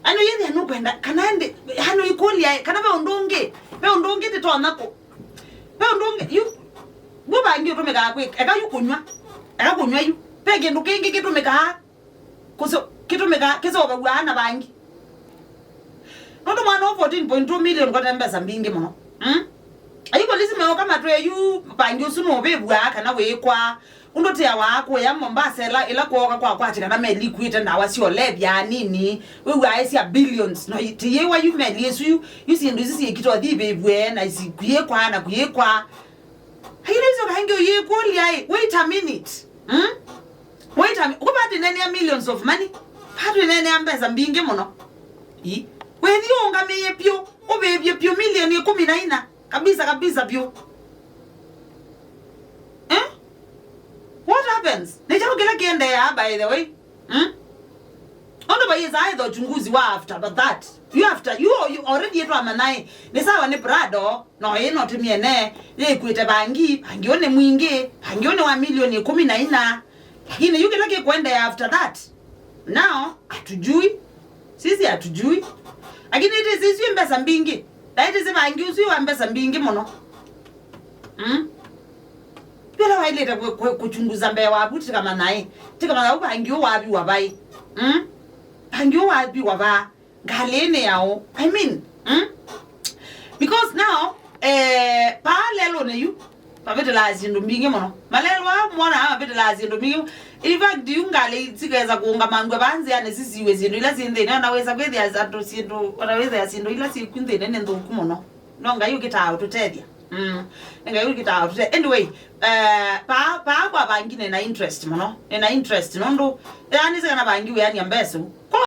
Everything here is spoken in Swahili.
ano yeye anu kwenda kanande hano ikoli kana be ondonge tito nako be ondonge yu bo bangi to meka kwe eka yu kunywa yu pege ndo kenge kitu meka kuso kitu meka keso ba bwana bangi noto mwana 14.2 million kwa mbesa mbingi mono ayi polisi me kama to yu bangi usuno be bwa kana we kwa undote ya wako ya Mombasa ila kuoka kwa atika na meli kuita na wasi olebya nini we aisi ya billions no tiye wa you meli yesu you see ndo sisi ekito adhibe bwe na isi kuye kwa hizo kange ye kwoli ai wait a minute wait a minute kubati nene ya millions of money patu nene ya mbeza mbinge mono we dio ngameye pio obebye pio milioni 14 kabisa pio what happens? Nejabu kila kiende ya by the way. Ondo ba yeza either uchunguzi wa after but that. You already yetu amanai. Ni sawa ni brado no yeno tumiene ye kuita bangi one mwingi one wa milioni 14. Lakini yuke lake kwenda ya after that. Now atujui. Sisi atujui. Lakini ite sisi mbesa mbingi. Daite se bangi usi wa mbesa mbingi mono. Bila waileta kuchunguza mbaya wabuti kama nae tika mana ubangi wabi wabai bangi wabi waba galene yao I mean because now pa lelo ne yu pa betela zindu mbinge mono malelo wa mwana ha betela zindu mbinge in fact ngale tsigeza kuunga mangwe banze ane sisiwe zindu ila zinde na naweza kwezi azato zindu wanaweza ya zindu ila sikwinde nene ndo kumono nonga yu kita ututedia nga yuri kita anyway pa kwa bangi na interest mono na interest nondo yani se kana bangi we yani ambeso